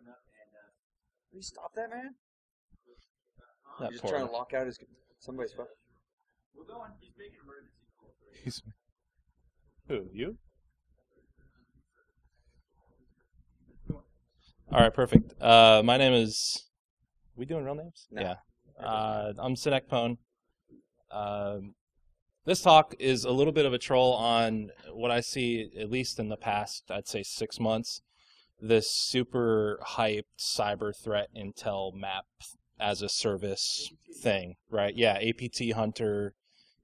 Can you stop that, man? That He's just poor trying guy. to lock out somebody's phone. He's- Who, you? All right, perfect. My name is... We doing real names? No. Yeah. I'm SynAckPwn. This talk is a little bit of a troll on what I see, at least in the past, I'd say 6 months, this super hyped cyber threat intel map as a service thing, right? Yeah, APT Hunter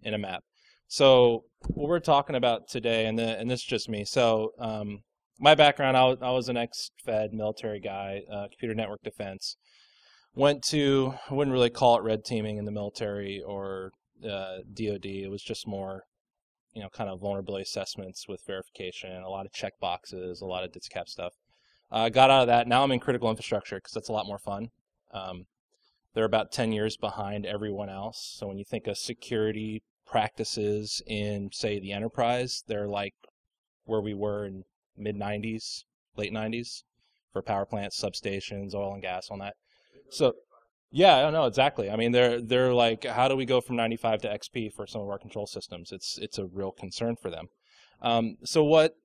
in a map. So what we're talking about today, and this is just me. So my background, I was an ex-Fed military guy, computer network defense. Went to, I wouldn't really call it red teaming in the military or DoD. It was just more, kind of vulnerability assessments with verification, a lot of check boxes, a lot of DITSCAP stuff. Got out of that. Now I'm in critical infrastructure because that's a lot more fun. They're about 10 years behind everyone else. So when you think of security practices in, say, the enterprise, they're like where we were in mid-90s, late 90s for power plants, substations, oil and gas, on that. So, yeah, no, exactly. I mean, they're like, how do we go from 95 to XP for some of our control systems? It's a real concern for them. So what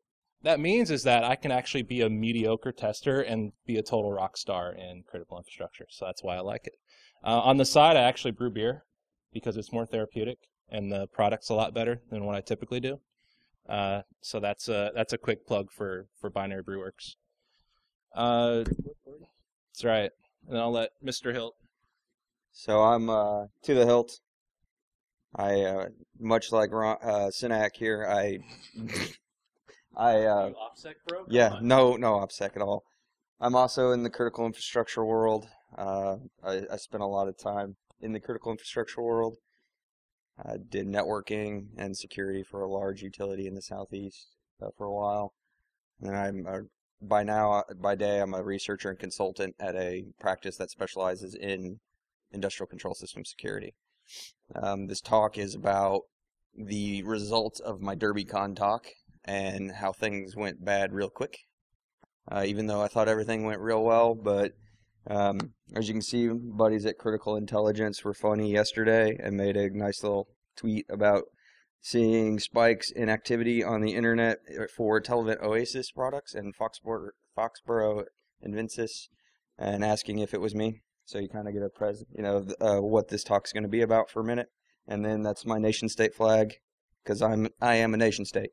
that means is that I can actually be a mediocre tester and be a total rock star in critical infrastructure. So that's why I like it. On the side, I actually brew beer because it's more therapeutic and the product's a lot better than what I typically do. So that's a quick plug for Binary Brewworks. That's right. And I'll let Mr. Hilt. So I'm to the hilt. I much like Synack here. I OPSEC, bro? yeah, no OPSEC at all. I'm also in the critical infrastructure world. I spent a lot of time in the critical infrastructure world. I did networking and security for a large utility in the southeast for a while. And by day, I'm a researcher and consultant at a practice that specializes in industrial control system security. This talk is about the results of my DerbyCon talk and how things went bad real quick. Even though I thought everything went real well, but as you can see, buddies at Critical Intelligence were funny yesterday and made a nice little tweet about seeing spikes in activity on the internet for Televent Oasis products and Foxborough Invencis, and asking if it was me. So you kind of get a what this talk's going to be about for a minute, and then that's my nation state flag, because I am a nation state.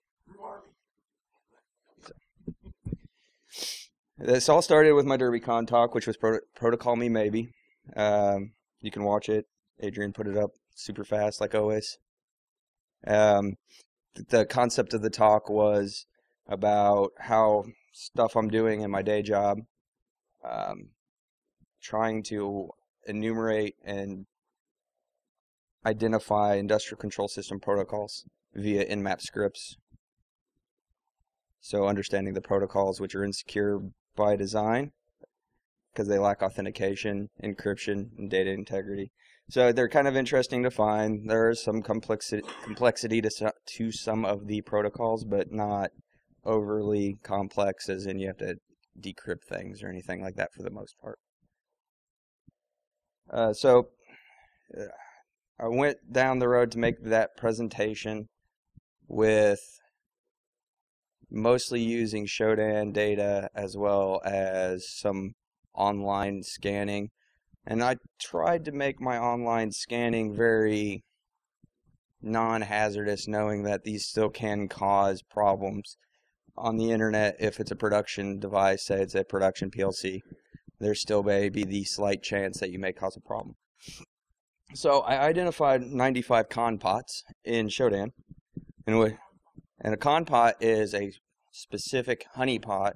This all started with my DerbyCon talk, which was Protocol Me Maybe. You can watch it. Adrian put it up super fast, like always. The concept of the talk was about how stuff I'm doing in my day job, trying to enumerate and identify industrial control system protocols via in-map scripts. So understanding the protocols, which are insecure by design because they lack authentication, encryption, and data integrity. So they're kind of interesting to find. There is some complexity to some of the protocols, but not overly complex, as in you have to decrypt things or anything like that for the most part. So I went down the road to make that presentation with mostly using Shodan data as well as some online scanning. And I tried to make my online scanning very non-hazardous, knowing that these still can cause problems on the internet if it's a production device, say it's a production PLC. There still may be the slight chance that you may cause a problem. So I identified 95 con pots in Shodan. And a con pot is a specific honeypot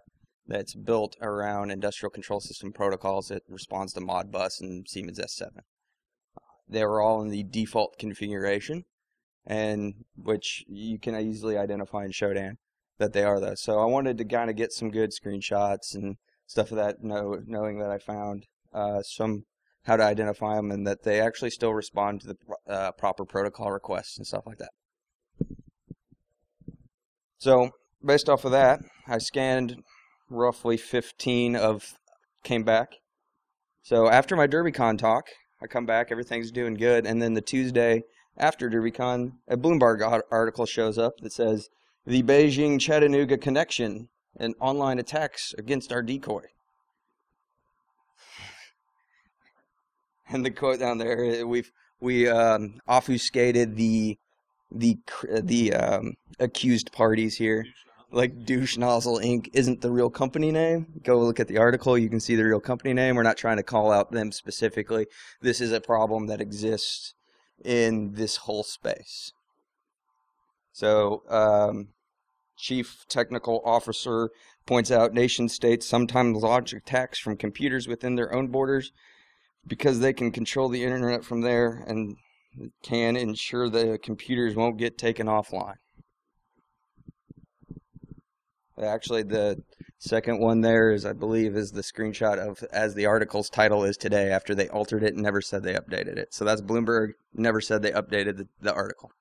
that's built around industrial control system protocols that responds to Modbus and Siemens S7. They were all in the default configuration, and which you can easily identify in Shodan that they are those. So I wanted to kind of get some good screenshots and stuff of that, knowing that I found how to identify them and that they actually still respond to the proper protocol requests and stuff like that. So based off of that, I scanned roughly 15 of came back. So after my DerbyCon talk, I come back, everything's doing good, and then the Tuesday after DerbyCon, a Bloomberg article shows up that says, "The Beijing-Chattanooga connection and online attacks against our decoy." And the quote down there, we obfuscated the accused parties here. Like Douche Nozzle Inc. isn't the real company name. Go look at the article. You can see the real company name. We're not trying to call out them specifically. This is a problem that exists in this whole space. So, Chief Technical Officer points out nation states sometimes launch attacks from computers within their own borders because they can control the internet from there and can ensure the computers won't get taken offline. Actually, the second one there is, I believe, is the screenshot of as the article's title is today after they altered it and never said they updated it. So that's Bloomberg, never said they updated the article.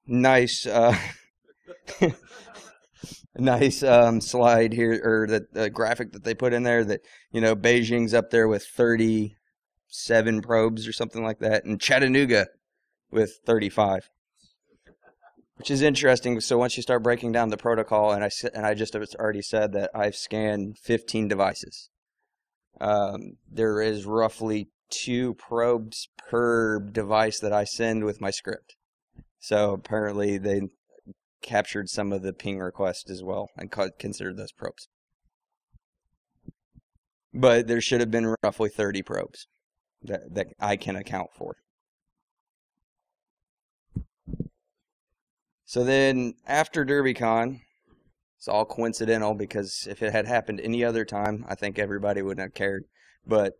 Nice nice slide here, or the graphic that they put in there that, you know, Beijing's up there with 37 probes or something like that, and Chattanooga with 35. Which is interesting. So once you start breaking down the protocol, and I just already said that I've scanned 15 devices. There is roughly 2 probes per device that I send with my script. So apparently they captured some of the ping requests as well and considered those probes. But there should have been roughly 30 probes that I can account for. So then, after DerbyCon, it's all coincidental because if it had happened any other time, I think everybody wouldn't have cared. But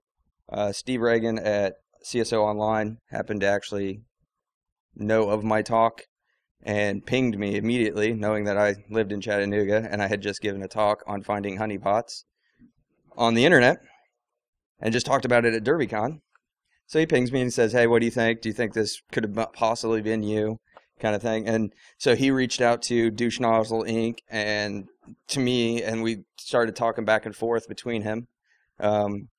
Steve Reagan at CSO Online happened to actually know of my talk and pinged me immediately, knowing that I lived in Chattanooga and I had just given a talk on finding honeypots on the internet and just talked about it at DerbyCon. So he pings me and says, "Hey, what do you think? Do you think this could have possibly been you?" Kind of thing. And so he reached out to Douche Nozzle Inc. and to me, and we started talking back and forth between him. And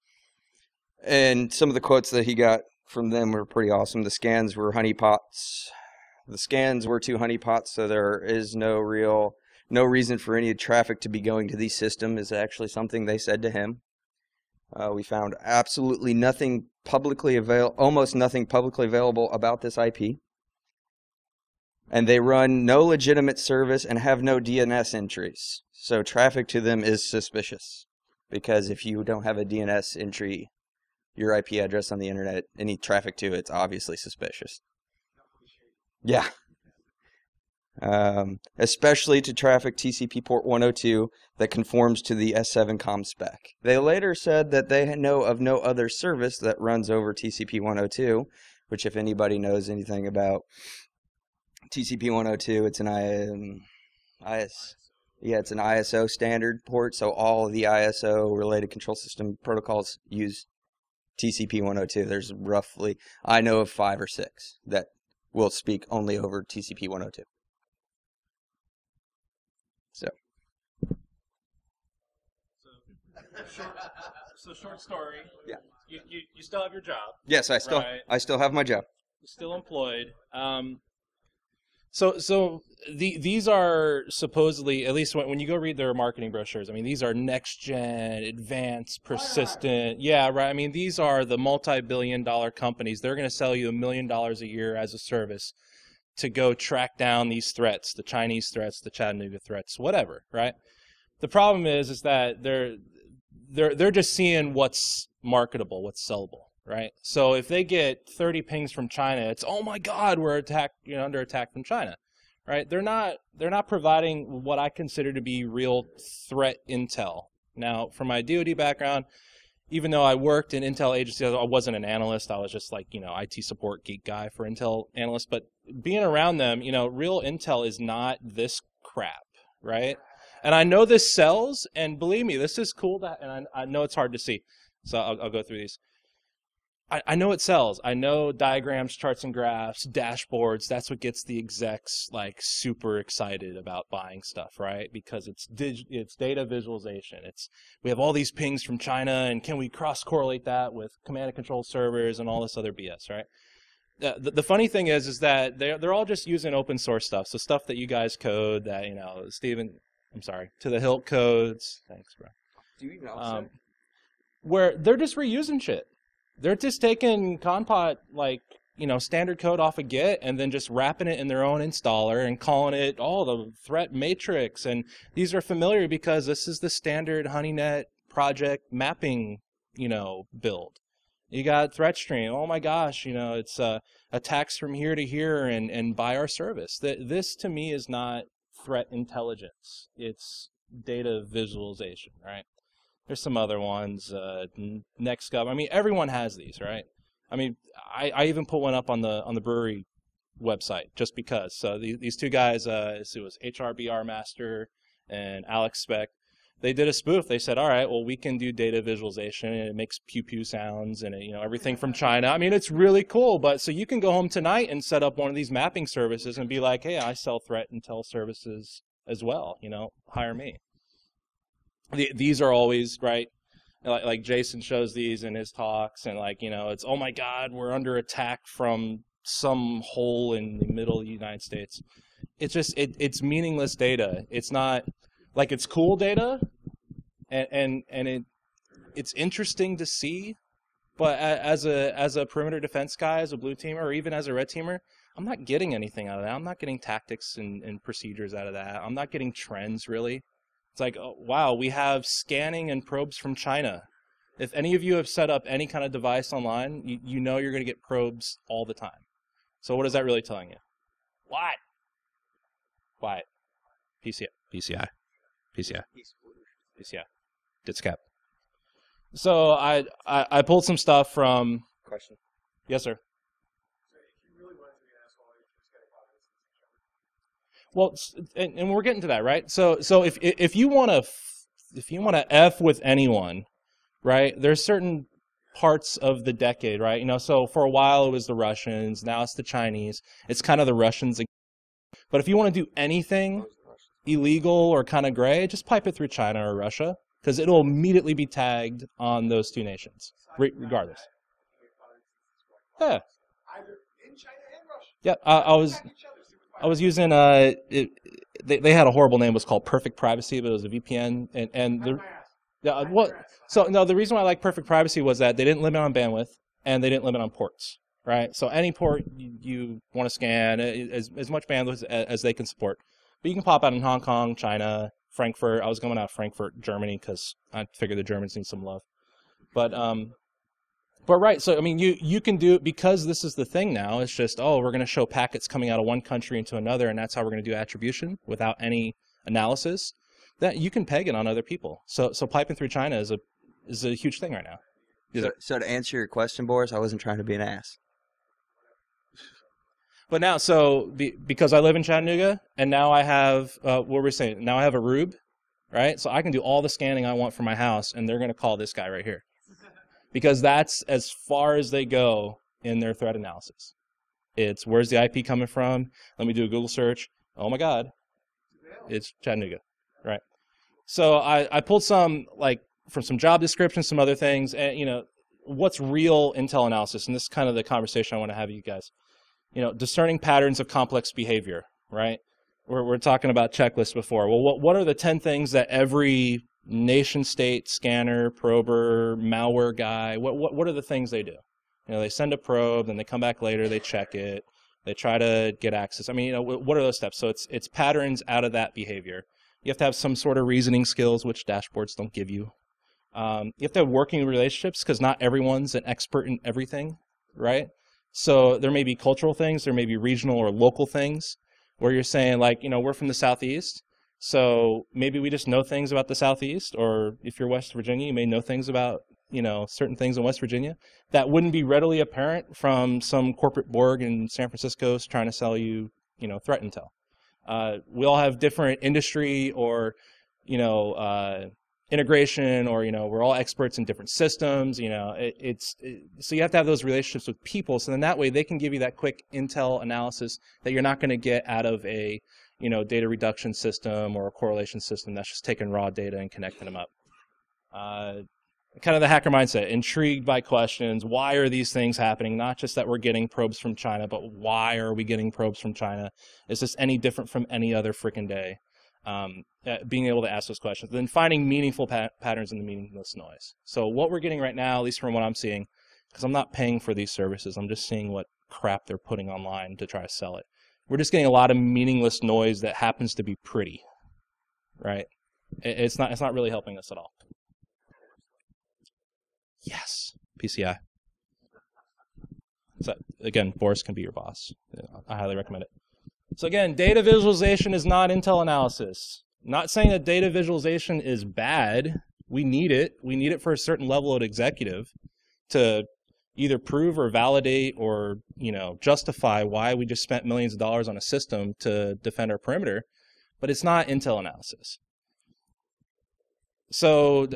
some of the quotes that he got from them were pretty awesome. The scans were honeypots. The scans were 2 honeypots, so there is no reason for any traffic to be going to these systems, is actually something they said to him. We found absolutely nothing almost nothing publicly available about this IP. And they run no legitimate service and have no DNS entries. So traffic to them is suspicious. Because if you don't have a DNS entry, your IP address on the internet, any traffic to it's obviously suspicious. Yeah. Especially to traffic TCP port 102 that conforms to the S7 COM spec. They later said that they know of no other service that runs over TCP 102, which if anybody knows anything about TCP 102, it's an it's an ISO standard port, so all of the ISO related control system protocols use TCP 102. There's roughly, I know of 5 or 6 that will speak only over TCP 102. So short story. Yeah. You still have your job. Yes, I still have my job. You're still employed. So these are supposedly, at least when you go read their marketing brochures, I mean, these are next-gen, advanced, persistent. Yeah, right. I mean, these are the multi-billion-dollar companies. They're going to sell you $1 million a year as a service to go track down these threats, the Chinese threats, the Chattanooga threats, whatever, right? The problem is that they're just seeing what's marketable, what's sellable, right? So if they get 30 pings from China, it's, oh my God, we're under attack from China, right? They're not providing what I consider to be real threat intel. Now, from my DoD background, even though I worked in intel agencies, I wasn't an analyst. I was just like, IT support geek guy for intel analysts. But being around them, real intel is not this crap, right? And I know this sells, and believe me, this is cool, and I know it's hard to see. So I'll go through these. I know it sells. I know diagrams, charts and graphs, dashboards. That's what gets the execs like super excited about buying stuff, right? Because it's data visualization. We have all these pings from China, and can we cross correlate that with command and control servers and all this other BS, right? The funny thing is that they're all just using open source stuff. So stuff that you guys code that, you know, Steven, I'm sorry, to the hilt codes. Thanks, bro. Do you even know? Where they're just reusing shit. They're just taking Conpot, like, you know, standard code off of Git and then just wrapping it in their own installer and calling it, oh, the threat matrix. And these are familiar because this is the standard HoneyNet project mapping, you know, build. You got threat stream. Oh my gosh, you know, it's attacks from here to here and by our service. This to me is not threat intelligence. It's data visualization, right? There's some other ones, NextGov. I mean, everyone has these, right? I mean, I even put one up on the brewery website just because. So these two guys, it was HRBR Master and Alex Speck. They did a spoof. They said, all right, well, we can do data visualization, and it makes pew-pew sounds and, you know, everything from China. I mean, it's really cool. But so you can go home tonight and set up one of these mapping services and be like, hey, I sell threat intel services as well. You know, hire me. These are always, right, like Jason shows these in his talks, and like, you know, it's, oh my God, we're under attack from some hole in the middle of the United States. It's just, it's meaningless data. It's not, like, it's cool data, and it's interesting to see, but as a perimeter defense guy, as a blue teamer, or even as a red teamer, I'm not getting anything out of that. I'm not getting tactics and procedures out of that. I'm not getting trends, really. It's like, oh, wow, we have scanning and probes from China. If any of you have set up any kind of device online, you know you're going to get probes all the time. So what is that really telling you? What? Quiet. PCI. DITSCAP. So I pulled some stuff from... Question. Yes, sir. Well, and we're getting to that, right? So if you want to F with anyone, right? There's certain parts of the decade, right? You know, so for a while it was the Russians, now it's the Chinese. It's kind of the Russians again. But if you want to do anything illegal or kind of gray, just pipe it through China or Russia, because it'll immediately be tagged on those two nations, regardless. Yeah. Either in China and Russia. Yeah, I was using they had a horrible name. It was called Perfect Privacy, but it was a VPN, and the reason why I like Perfect Privacy was that they didn't limit on bandwidth and they didn't limit on ports, right? So any port you want to scan, as much bandwidth as they can support, but you can pop out in Hong Kong, China, Frankfurt. I was going out of Frankfurt, Germany, because I figured the Germans need some love, But right, so I mean, you can do it because this is the thing now. It's just, oh, we're going to show packets coming out of one country into another, and that's how we're going to do attribution without any analysis. That you can peg it on other people. So piping through China is a huge thing right now. So to answer your question, Boris, I wasn't trying to be an ass. But now, because I live in Chattanooga, and now I have what we're saying. Now I have a Rube, right? So I can do all the scanning I want for my house, and they're going to call this guy right here. Because that's as far as they go in their threat analysis. It's, where's the IP coming from? Let me do a Google search. Oh my God, it's Chattanooga, right? So I pulled some, like, from some job descriptions, some other things, and, you know, what's real intel analysis? And this is kind of the conversation I want to have with you guys. You know, discerning patterns of complex behavior, right? We're talking about checklists before. Well, what are the 10 things that every nation-state scanner, prober, malware guy, what are the things they do? You know, they send a probe, then they come back later, they check it, they try to get access. I mean, you know, what are those steps? So it's patterns out of that behavior. You have to have some sort of reasoning skills, which dashboards don't give you. You have to have working relationships, because not everyone's an expert in everything, right? So there may be cultural things, there may be regional or local things, where you're saying, like, you know, we're from the Southeast, so maybe we just know things about the Southeast, or if you're West Virginia, you may know things about, you know, certain things in West Virginia that wouldn't be readily apparent from some corporate Borg in San Francisco trying to sell you, you know, threat intel. We all have different industry or, you know, integration, or we're all experts in different systems. So you have to have those relationships with people, so then that way they can give you that quick intel analysis that you're not going to get out of a data reduction system or a correlation system that's just taking raw data and connecting them up. Kind of the hacker mindset, intrigued by questions. Why are these things happening? Not just that we're getting probes from China, but why are we getting probes from China? Is this any different from any other freaking day? Being able to ask those questions, then finding meaningful patterns in the meaningless noise. So what we're getting right now, at least from what I'm seeing, because I'm not paying for these services, I'm just seeing what crap they're putting online to try to sell it. We're just getting a lot of meaningless noise that happens to be pretty, right? It's not really helping us at all. Yes, PCI. So again, Boris can be your boss. I highly recommend it. So again, data visualization is not intel analysis. Not saying that data visualization is bad. We need it. We need it for a certain level of executive to either prove or validate or justify why we just spent millions of dollars on a system to defend our perimeter. But it's not intel analysis. So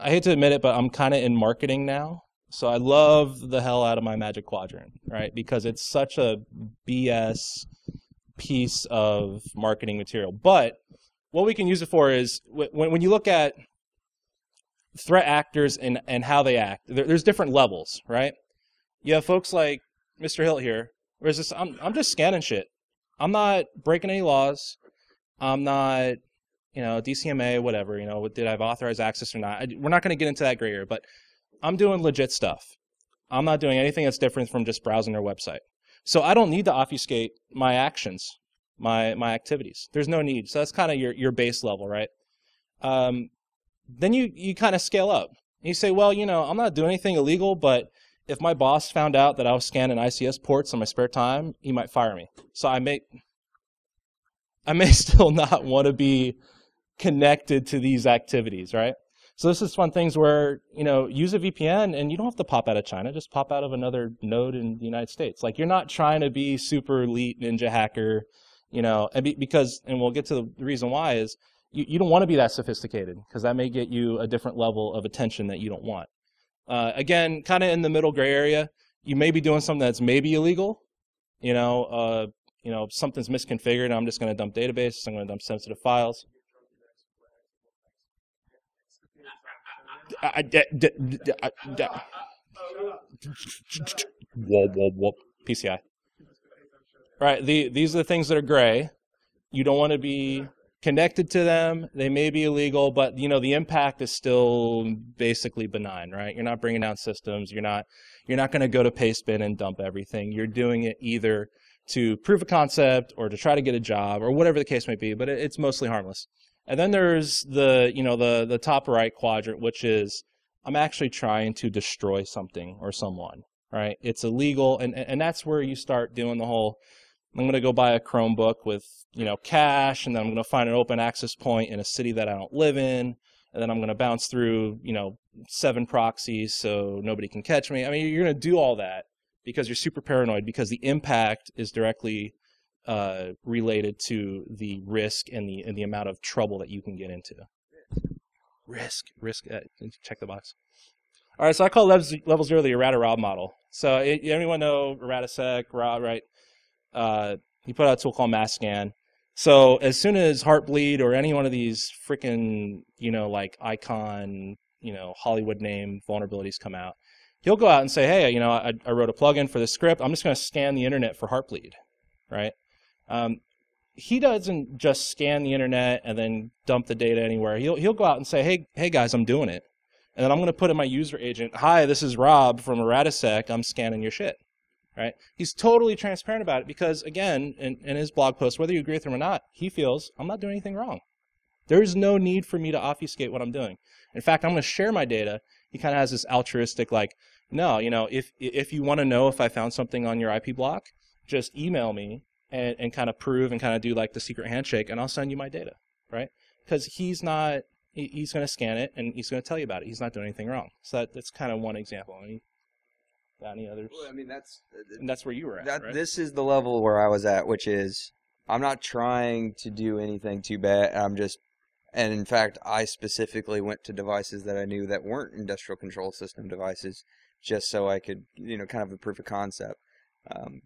I hate to admit it, but I'm kind of in marketing now. So I love the hell out of my Magic Quadrant, right? Because it's such a BS piece of marketing material. But what we can use it for is when you look at threat actors and how they act, there's different levels, right? You have folks like Mr. Hilt here, where it's just, I'm just scanning shit. I'm not breaking any laws. I'm not DCMA, whatever, did I have authorized access or not? We're not going to get into that gray area, but I'm doing legit stuff. I'm not doing anything that's different from just browsing their website. So I don't need to obfuscate my actions, my activities. There's no need. So that's kind of your base level, right? Then you kind of scale up. You say, well, I'm not doing anything illegal, but if my boss found out that I was scanning ICS ports in my spare time, he might fire me. So I may still not want to be connected to these activities, right? So this is one things where, use a VPN and you don't have to pop out of China, just pop out of another node in the United States. Like, you're not trying to be super elite ninja hacker, because we'll get to the reason why is you don't want to be that sophisticated, because that may get you a different level of attention that you don't want. Again, kind of in the middle gray area, you may be doing something that's maybe illegal, something's misconfigured, and I'm just going to dump databases, I'm going to dump sensitive files. PCI. Right, these are the things that are gray. You don't want to be connected to them. They may be illegal, but the impact is still basically benign, right? You're not bringing down systems. You're not going to go to Pastebin and dump everything. You're doing it either to prove a concept or to try to get a job or whatever the case may be, but it's mostly harmless. And then there's the top right quadrant, which is I'm actually trying to destroy something or someone, right? It's illegal, and that's where you start doing the whole, I'm going to go buy a Chromebook with, cache, and then I'm going to find an open access point in a city that I don't live in, and then I'm going to bounce through, 7 proxies so nobody can catch me. I mean, you're going to do all that because you're super paranoid, because the impact is directly related to the risk and the amount of trouble that you can get into. Risk. Check the box. All right, so I call level 0 the errata Rob model. So anyone know erratasec, Rob, right? He put out a tool called mass scan. So as soon as Heartbleed or any one of these freaking, like icon, Hollywood name vulnerabilities come out, he'll go out and say, hey, I wrote a plugin for this script. I'm just going to scan the internet for Heartbleed, right? He doesn't just scan the internet and then dump the data anywhere. He'll go out and say, hey guys, I'm doing it. And then I'm going to put in my user agent, hi, this is Rob from erratasec. I'm scanning your shit. Right? He's totally transparent about it because, again, in his blog post, whether you agree with him or not, he feels I'm not doing anything wrong. There's no need for me to obfuscate what I'm doing. In fact, I'm going to share my data. He kind of has this altruistic, like, no, if you want to know if I found something on your IP block, just email me and kind of prove and kind of do like the secret handshake, and I'll send you my data, right? Because he's going to scan it and he's going to tell you about it. He's not doing anything wrong. So that's kind of one example. I mean, got any others? Well, I mean, that's where you were at, right? This is the level where I was at, which is I'm not trying to do anything too bad. I'm just And in fact, I specifically went to devices that I knew that weren't industrial control system devices, just so I could, kind of a proof of concept. Um,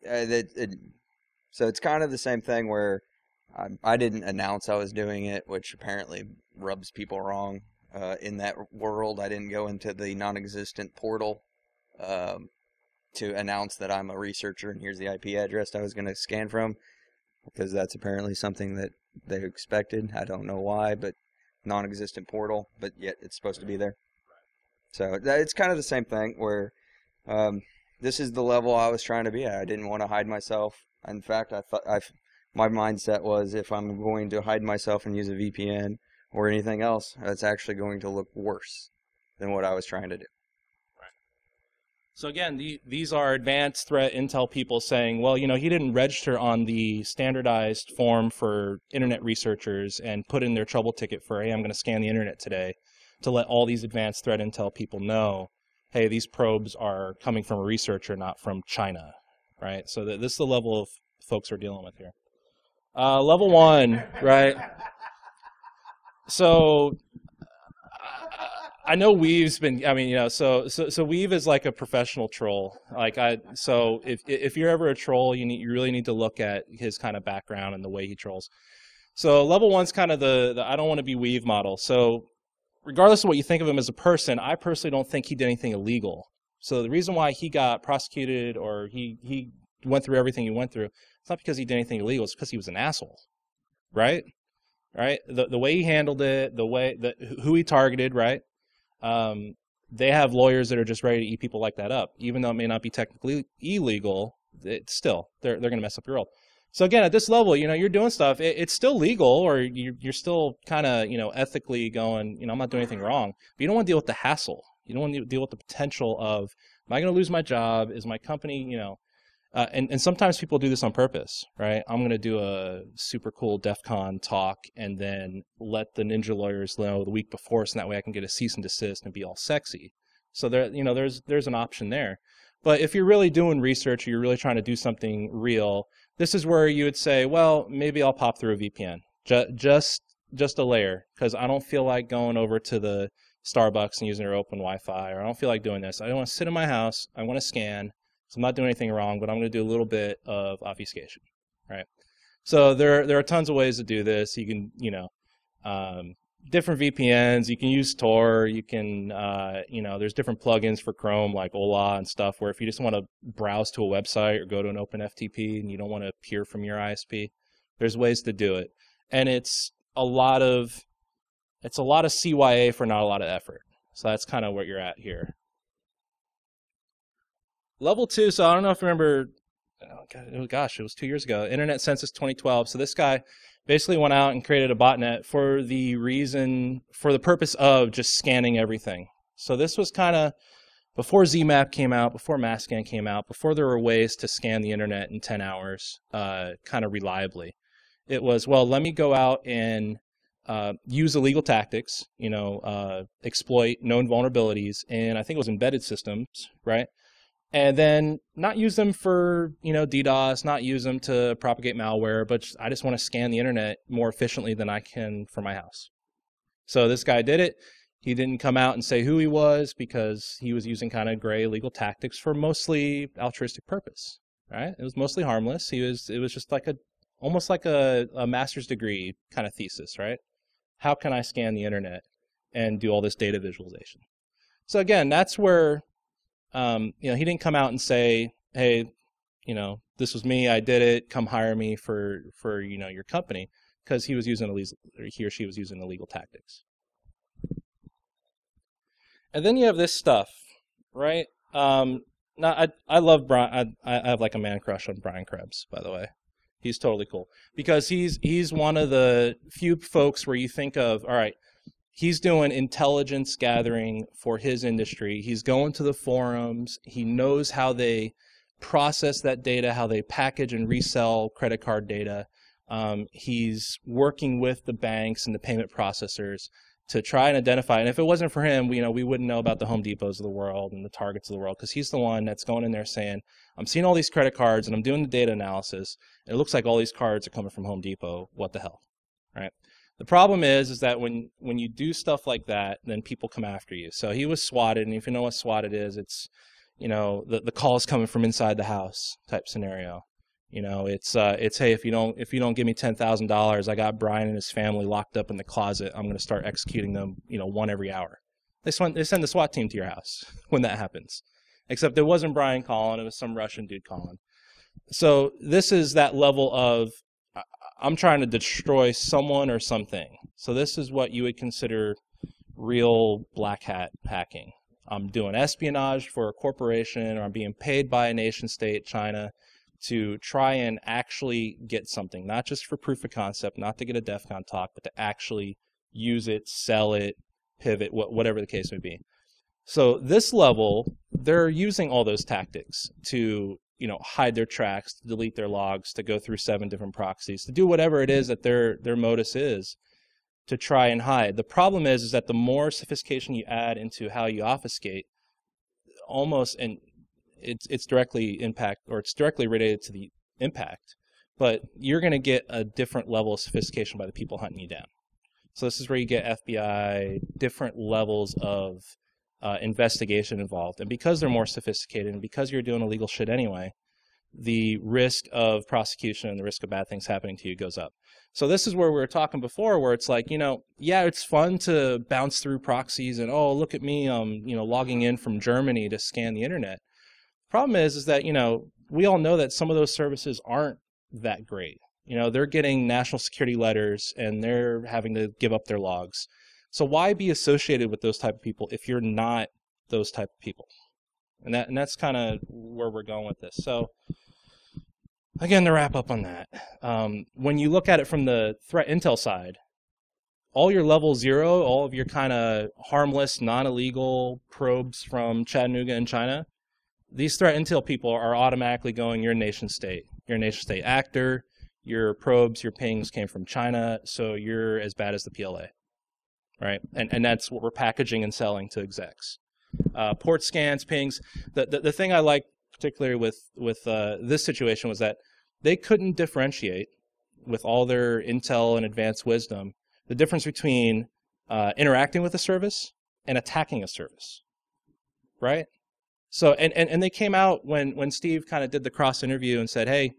so it's kind of the same thing where I didn't announce I was doing it, which apparently rubs people wrong in that world. I didn't go into the non-existent portal to announce that I'm a researcher and here's the IP address I was going to scan from, because that's apparently something that they expected. I don't know why, but non-existent portal, but yet it's supposed to be there. So it's kind of the same thing where this is the level I was trying to be at. I didn't want to hide myself. In fact, my mindset was, if I'm going to hide myself and use a VPN or anything else, it's actually going to look worse than what I was trying to do. So again, these are advanced threat intel people saying, well, he didn't register on the standardized form for internet researchers and put in their trouble ticket for, hey, I'm going to scan the internet today, to let all these advanced threat intel people know, hey, these probes are coming from a researcher, not from China, right? So this is the level of folks we're dealing with here. Level 1, right? So I know Weave's been, so Weave is like a professional troll. So if you're ever a troll, you really need to look at his kind of background and the way he trolls. So level 1's kind of the I don't want to be Weave model. So regardless of what you think of him as a person, I personally don't think he did anything illegal. So the reason why he got prosecuted or he went through everything he went through, it's not because he did anything illegal, it's because he was an asshole, right? Right? The way he handled it, who he targeted, right? They have lawyers that are just ready to eat people like that up. Even though it may not be technically illegal, it's still, they're going to mess up your world. So again, at this level, you're doing stuff, it's still legal, or you're still kind of, ethically going, I'm not doing anything wrong. But you don't want to deal with the hassle. You don't want to deal with the potential of, am I going to lose my job? Is my company, and sometimes people do this on purpose, right? I'm going to do a super cool DEF CON talk and then let the ninja lawyers know the week before, so that way I can get a cease and desist and be all sexy. So there's an option there. But if you're really doing research, or you're really trying to do something real, this is where you would say, well, maybe I'll pop through a VPN, just a layer, because I don't feel like going over to the Starbucks and using their open Wi-Fi, or I don't feel like doing this. I don't want to sit in my house. I want to scan. So I'm not doing anything wrong, but I'm going to do a little bit of obfuscation, right? So there are tons of ways to do this. You can, different VPNs. You can use Tor. You can, there's different plugins for Chrome like Ola and stuff, where if you just want to browse to a website or go to an open FTP and you don't want to peer from your ISP, there's ways to do it. And it's a lot of CYA for not a lot of effort. So that's kind of what you're at here. Level 2, so I don't know if you remember, it was 2 years ago, Internet Census 2012. So this guy basically went out and created a botnet for the purpose of just scanning everything. So this was kind of before ZMAP came out, before MassScan came out, before there were ways to scan the internet in 10 hours kind of reliably. It was, well, let me go out and use illegal tactics, exploit known vulnerabilities, and I think it was embedded systems, right? And then not use them for, DDoS, not use them to propagate malware, but I just want to scan the internet more efficiently than I can for my house. So this guy did it. He didn't come out and say who he was, because he was using kind of gray legal tactics for mostly altruistic purpose, right? It was mostly harmless. It was just like almost like a master's degree kind of thesis, right? How can I scan the internet and do all this data visualization? So again, that's where he didn't come out and say, hey, this was me, I did it, come hire me for your company, because he or she was using illegal tactics. And then you have this stuff, right? Now I love Brian. I have like a man crush on Brian Krebs, by the way. He's totally cool, because he's one of the few folks where you think of, all right, he's doing intelligence gathering for his industry. He's going to the forums. He knows how they process that data, how they package and resell credit card data. He's working with the banks and the payment processors to try and identify. And if it wasn't for him, we wouldn't know about the Home Depots of the world and the Targets of the world, because he's the one that's going in there saying, I'm seeing all these credit cards and I'm doing the data analysis. And it looks like all these cards are coming from Home Depot. What the hell, right? The problem is that when you do stuff like that, then people come after you. So he was swatted, and if you know what swatted is, it's, you know, the call is coming from inside the house type scenario. You know, it's hey, if you don't give me $10,000, I got Brian and his family locked up in the closet. I'm going to start executing them, you know, one every hour. They send the SWAT team to your house when that happens. Except it wasn't Brian calling, it was some Russian dude calling. So this is that level of, I'm trying to destroy someone or something. So this is what you would consider real black hat hacking. I'm doing espionage for a corporation, or I'm being paid by a nation state, China, to try and actually get something, not just for proof of concept, not to get a DEF CON talk, but to actually use it, sell it, pivot, whatever the case may be. So this level, they're using all those tactics to, you know, hide their tracks, to delete their logs, to go through 7 different proxies, to do whatever it is that their modus is to try and hide. The problem is that the more sophistication you add into how you obfuscate, almost, and it's directly related to the impact, but you're going to get a different level of sophistication by the people hunting you down. So this is where you get FBI, different levels of investigation involved. And because they're more sophisticated and because you're doing illegal shit anyway, the risk of prosecution and the risk of bad things happening to you goes up. So this is where we were talking before, where it's like, you know, yeah, it's fun to bounce through proxies and, oh, look at me, you know, logging in from Germany to scan the internet. Problem is that, you know, we all know that some of those services aren't that great. You know, they're getting national security letters and they're having to give up their logs. So why be associated with those type of people if you're not those type of people? And that's kind of where we're going with this. So again, to wrap up on that, when you look at it from the threat intel side, all your level 0, all of your kind of harmless, non-illegal probes from Chattanooga and China, these threat intel people are automatically going, you're a nation state. You're a nation state actor. Your probes, your pings came from China, so you're as bad as the PLA. Right, and that's what we're packaging and selling to execs. Port scans, pings. The thing I like particularly with this situation was that they couldn't differentiate, with all their intel and advanced wisdom, the difference between interacting with a service and attacking a service. Right. So and they came out when Steve kind of did the cross interview and said, hey,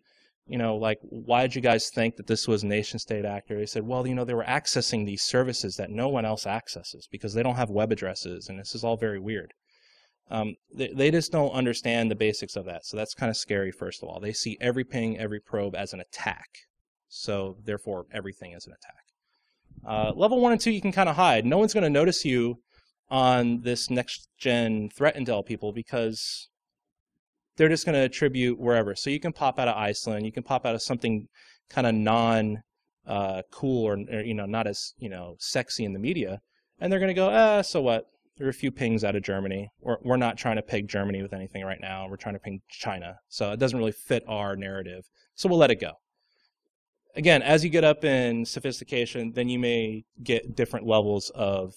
you know, like, why did you guys think that this was a nation state actor? He said, well, you know, they were accessing these services that no one else accesses because they don't have web addresses, and this is all very weird. They just don't understand the basics of that. So that's kind of scary, first of all. They see every ping, every probe as an attack. So therefore, everything is an attack. Level 1 and 2, you can kind of hide. No one's going to notice you on this next-gen threat intel people because they're just going to attribute wherever. So you can pop out of Iceland, you can pop out of something kind of non-cool or, you know, not as, you know, sexy in the media, and they're going to go, so what? There are a few pings out of Germany. We're not trying to peg Germany with anything right now. We're trying to ping China. So it doesn't really fit our narrative. So we'll let it go. Again, as you get up in sophistication, then you may get different levels of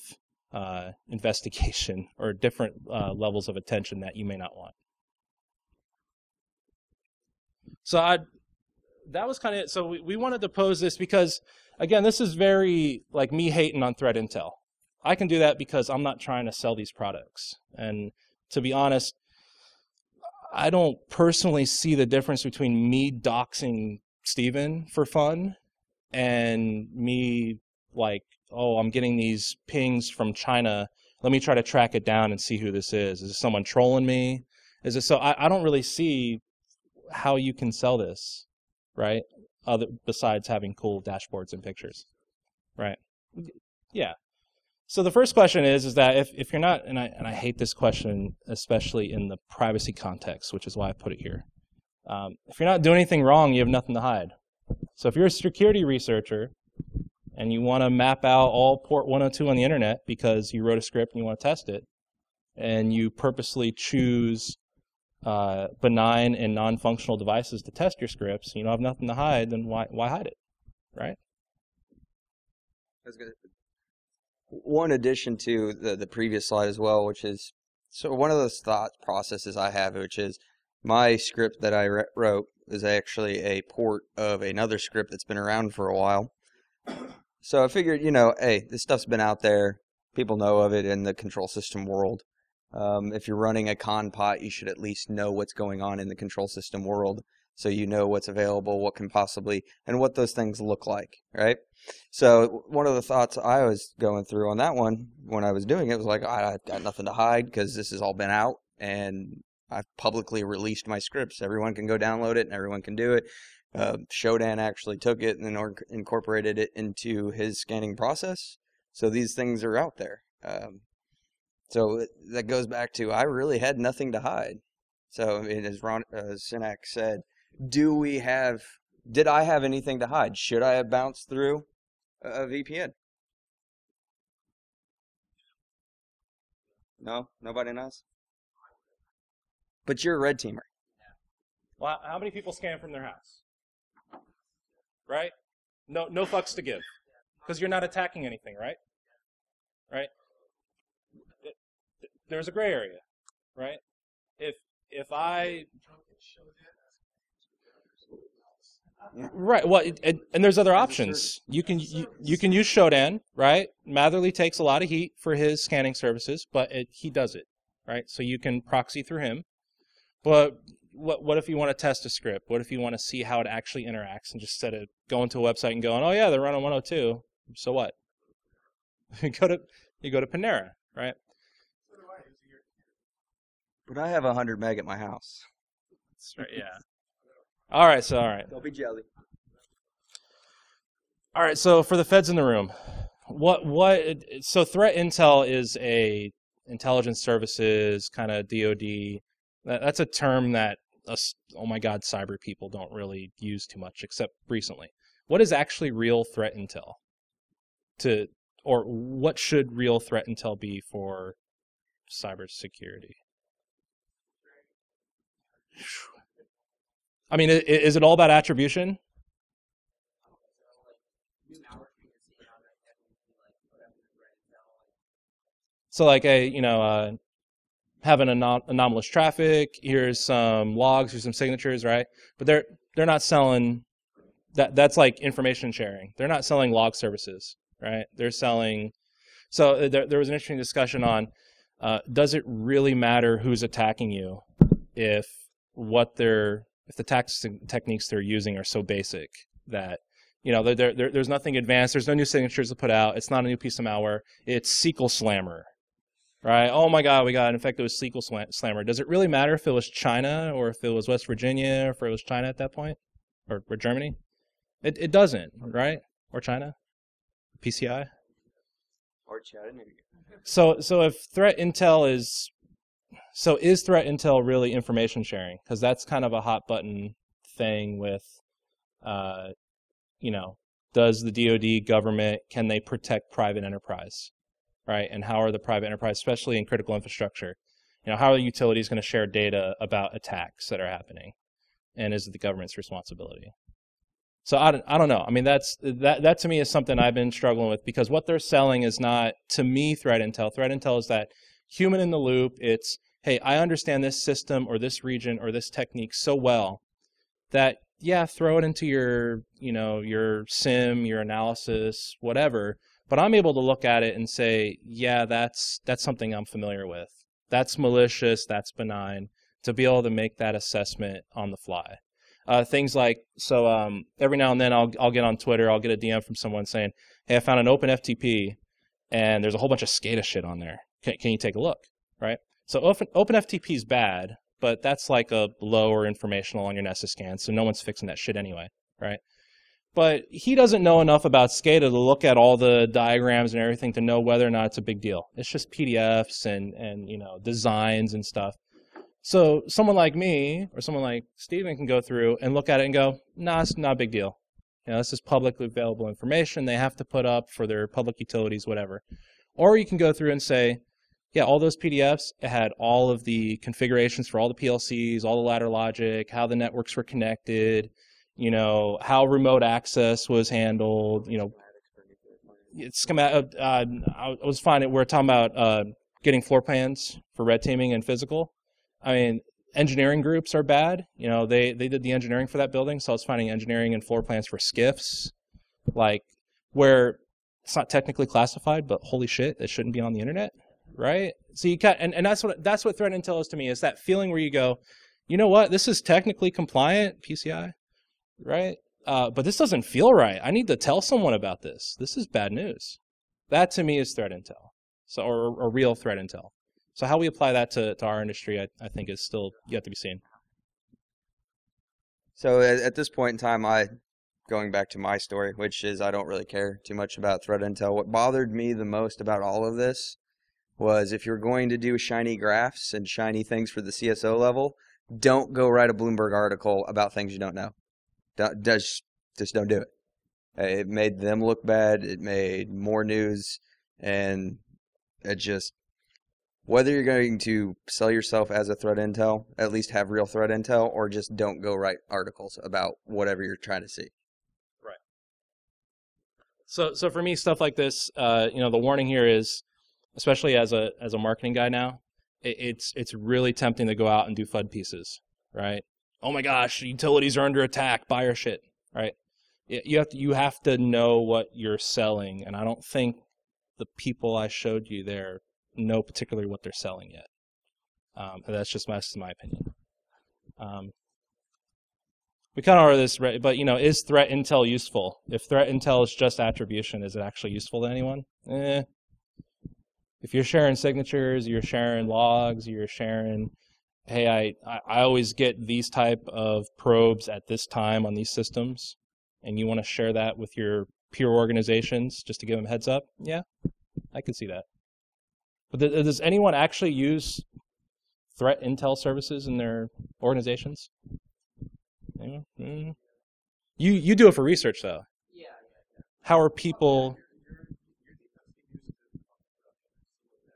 investigation or different levels of attention that you may not want. So that was kind of it. So we wanted to pose this because, again, this is very like me hating on threat intel. I can do that because I'm not trying to sell these products. And to be honest, I don't personally see the difference between me doxing Steven for fun and me like, oh, I'm getting these pings from China. Let me try to track it down and see who this is. Is this someone trolling me? Is it so? I don't really see how you can sell this, right? Besides having cool dashboards and pictures, right? Yeah. So the first question is that if you're not, and I hate this question, especially in the privacy context, which is why I put it here. If you're not doing anything wrong, you have nothing to hide. So if you're a security researcher and you want to map out all port 102 on the internet because you wrote a script and you want to test it, and you purposely choose benign and non-functional devices to test your scripts, you don't have nothing to hide, then why hide it, right? That's good. One addition to the previous slide as well, which is, so one of those thought processes I have, which is my script that I wrote is actually a port of another script that's been around for a while. So I figured, you know, hey, this stuff's been out there. People know of it in the control system world. If you're running a con pot, you should at least know what's going on in the control system world, so you know what's available, what can possibly, and what those things look like, right? So one of the thoughts I was going through on that one when I was doing it was like, I've got nothing to hide because this has all been out, and I've publicly released my scripts. Everyone can go download it, and everyone can do it. Shodan actually took it and incorporated it into his scanning process. So these things are out there. So that goes back to, I really had nothing to hide. So, I mean, as SynAck said, did I have anything to hide? Should I have bounced through a VPN? No? Nobody knows? But you're a red teamer. Well, how many people scan from their house? Right? No fucks to give. Because you're not attacking anything, right? Right? There's a gray area, right? If I... Right. Well, and there's other options. You can use Shodan, right? Matherly takes a lot of heat for his scanning services, but he does it, right? So you can proxy through him. But what if you want to test a script? What if you want to see how it actually interacts, and just instead of going to a website and going, oh yeah, they're running 102. So what? You go to Panera, right? But I have 100 meg at my house. That's right. Yeah. All right. Don't be jelly. All right. So for the feds in the room, so threat intel is a intelligence services kind of DoD. That's a term that us, oh my God, cyber people don't really use too much, except recently. What is actually real threat intel? Or what should real threat intel be for cybersecurity? I mean, is it all about attribution? So like having anomalous traffic, here's some logs, here's some signatures, right? But they're not selling that's like information sharing. They're not selling log services, right? They're selling. So there was an interesting discussion on does it really matter who's attacking you if the techniques they're using are so basic that there's nothing advanced, there's no new signatures to put out, it's not a new piece of malware, it's SQL Slammer, right? Oh my God, we got infected with SQL Slammer. Does it really matter if it was China or if it was West Virginia or if it was China at that point, or Germany? It doesn't, right? Or China, PCI. Or Chattanooga. So if threat intel is threat intel really information sharing? Because that's kind of a hot button thing with, does the DoD government, can they protect private enterprise, right? And how are the private enterprise, especially in critical infrastructure, how are the utilities going to share data about attacks that are happening? And is it the government's responsibility? So I don't know. I mean, that to me is something I've been struggling with, because what they're selling is not, to me, threat intel. Threat intel is that human in the loop. It's, hey, I understand this system or this region or this technique so well that, yeah, throw it into your SIM, your analysis, whatever. But I'm able to look at it and say, yeah, that's something I'm familiar with. That's malicious. That's benign. To be able to make that assessment on the fly. Things like, every now and then I'll get on Twitter, I'll get a DM from someone saying, hey, I found an open FTP and there's a whole bunch of SCADA shit on there. Can you take a look, right? So open FTP is bad, but that's like a lower informational on your Nessus scan, so no one's fixing that shit anyway, right? But he doesn't know enough about SCADA to look at all the diagrams and everything to know whether or not it's a big deal. It's just PDFs and designs and stuff. So someone like me or someone like Steven can go through and look at it and go, nah, it's not a big deal. This is publicly available information they have to put up for their public utilities, whatever. Or you can go through and say, yeah, all those PDFs, it had all of the configurations for all the PLCs, all the ladder logic, how the networks were connected, how remote access was handled, schematic. I was finding, we're talking about getting floor plans for red teaming and physical. I mean, engineering groups are bad. They did the engineering for that building, so I was finding engineering and floor plans for SCIFs, like where it's not technically classified, but holy shit, it shouldn't be on the internet, right? So you got, and that's what threat intel is to me, is that feeling where you go, you know what, this is technically compliant, PCI, right? But this doesn't feel right. I need to tell someone about this. This is bad news. That to me is threat intel, so or real threat intel. So how we apply that to our industry, I think is still yet to be seen. So at this point in time, going back to my story, which is I don't really care too much about threat intel. What bothered me the most about all of this was if you're going to do shiny graphs and shiny things for the CSO level, don't go write a Bloomberg article about things you don't know. Just don't do it. It made them look bad. It made more news, and it just, whether you're going to sell yourself as a threat intel, at least have real threat intel, or just don't go write articles about whatever you're trying to see. Right. So for me, stuff like this, the warning here is, especially as a marketing guy now, it's really tempting to go out and do FUD pieces, right? Oh my gosh, utilities are under attack, buy our shit, right? You have to know what you're selling, and I don't think the people I showed you there know particularly what they're selling yet. That's just my opinion. We kind of are this, but is threat intel useful? If threat intel is just attribution, is it actually useful to anyone? If you're sharing signatures, you're sharing logs, you're sharing, hey, I always get these type of probes at this time on these systems, and you want to share that with your peer organizations just to give them a heads up, yeah, I can see that. But does anyone actually use threat intel services in their organizations? You do it for research, though. Yeah. How are people?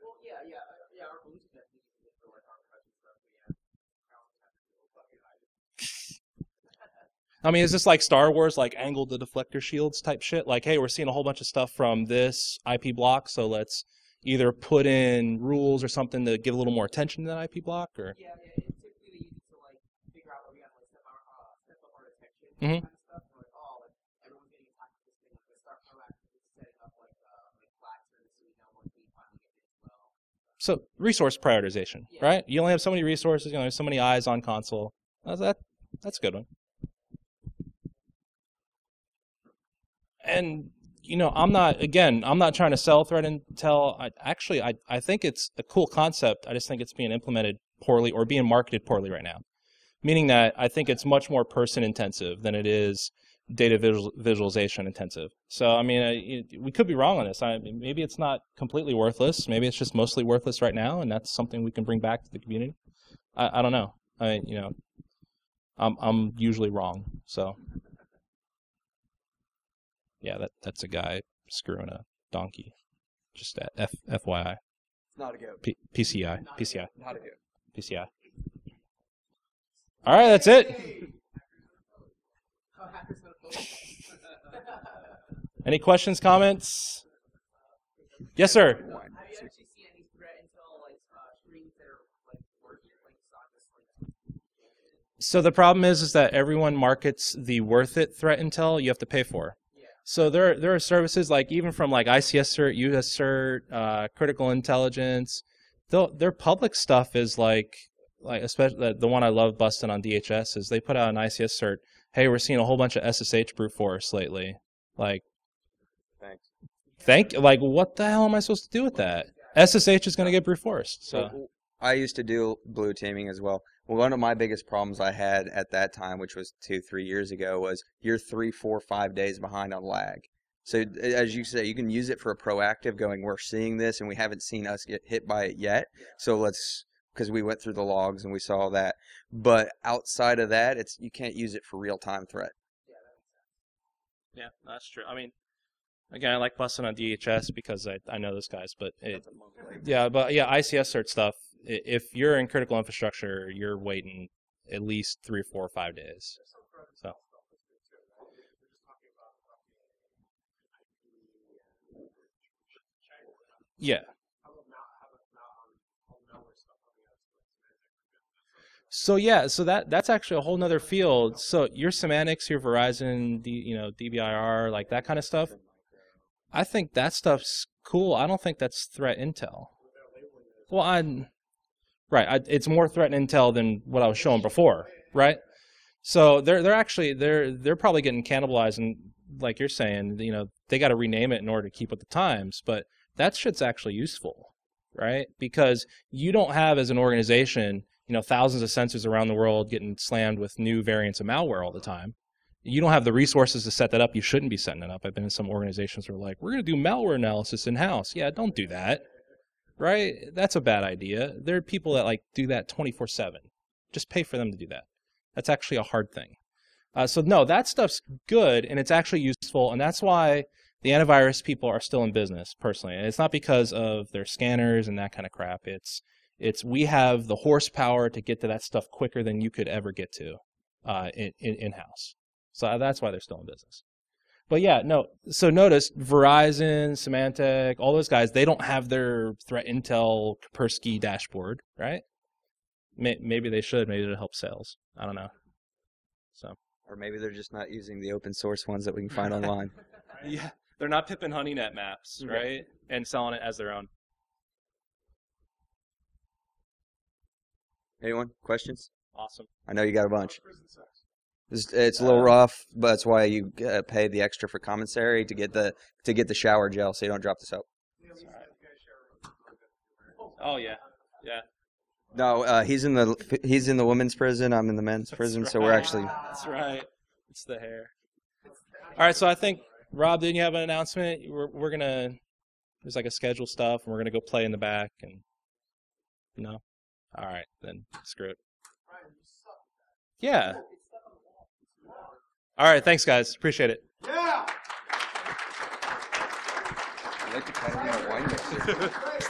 Well, yeah. Our belief is that we can do like our project stuff. I mean, is this like Star Wars, like angle the deflector shields type shit? Like, hey, we're seeing a whole bunch of stuff from this IP block, so let's either put in rules or something to give a little more attention to that IP block, or Yeah. Typically they use it to like figure out where we have like step up our detection Mhm. kind of stuff. We're like, oh, like everyone's getting attacked with this thing. Let's start proactively setting up like flags for this so we know when we finally get it as well. so resource prioritization, right? You only have so many resources, you only have so many eyes on console. That's a good one. And I'm not trying to sell threat intel. I think it's a cool concept. I just think it's being implemented poorly or being marketed poorly right now. Meaning that I think it's much more person intensive than it is data visualization intensive. So I mean, we could be wrong on this. Maybe it's not completely worthless. Maybe it's just mostly worthless right now, and that's something we can bring back to the community. I don't know. I'm usually wrong. So. Yeah, that's a guy screwing a donkey. Just FYI. Not a goat. PCI. Not a goat. PCI. All right, that's it. Any questions, comments? Yes, sir. Have you actually seen any threat intel like streams that are like working like So the problem is that everyone markets the worth it threat intel you have to pay for. So there are services like even from like ICS cert, US cert, critical intelligence. Their public stuff is like especially the one I love busting on DHS is they put out an ICS cert. Hey, we're seeing a whole bunch of SSH brute force lately. Like, like what the hell am I supposed to do with that? SSH is going to get brute forced. So I used to do blue teaming as well. One of my biggest problems I had at that time, which was 2-3 years ago, was you're 3, 4, 5 days behind on lag. So as you say, you can use it for a proactive going, we're seeing this and we haven't seen us get hit by it yet. So because we went through the logs and we saw that. But outside of that, you can't use it for real-time threat. Yeah, that's true. I mean, again, I like busting on DHS because I know those guys, but ICS cert stuff. If you're in critical infrastructure, you're waiting at least 3, 4, 5 days. So. Yeah. So that's actually a whole nother field. So your semantics, your Verizon, DBIR, like that kind of stuff. I think that stuff's cool. I don't think that's threat intel. Well, it's more threat intel than what I was showing before, right? So they're probably getting cannibalized, and like you're saying, they got to rename it in order to keep with the times. But that shit's actually useful, right? Because you don't have, as an organization, thousands of sensors around the world getting slammed with new variants of malware all the time. You don't have the resources to set that up. You shouldn't be setting it up. I've been in some organizations who are like, we're going to do malware analysis in-house. Yeah, don't do that, right? That's a bad idea. There are people that do that 24/7. Just pay for them to do that. That's actually a hard thing. So no, that stuff's good, and it's actually useful, and that's why the antivirus people are still in business, personally. And it's not because of their scanners and that kind of crap. It's we have the horsepower to get to that stuff quicker than you could ever get to in-house. So that's why they're still in business. But yeah, no. So notice Verizon, Symantec, all those guys, they don't have their threat intel Kaspersky dashboard, right? Maybe they should. Maybe it'll help sales. I don't know. So. Or maybe they're just not using the open source ones that we can find online. Yeah, they're not pipping HoneyNet maps, right? And selling it as their own. Anyone? Questions? Awesome. I know you got a bunch. It's a little rough, but that's why you pay the extra for commissary to get the shower gel, so you don't drop the soap. Oh yeah, yeah. No, he's in the women's prison. I'm in the men's prison, so we're actually. That's right. It's the hair. All right, so I think Rob, didn't you have an announcement? We're gonna. There's a schedule stuff, and we're gonna go play in the back, and no. All right, then screw it. Yeah. All right, thanks, guys. Appreciate it. Yeah. I like the wine mixer.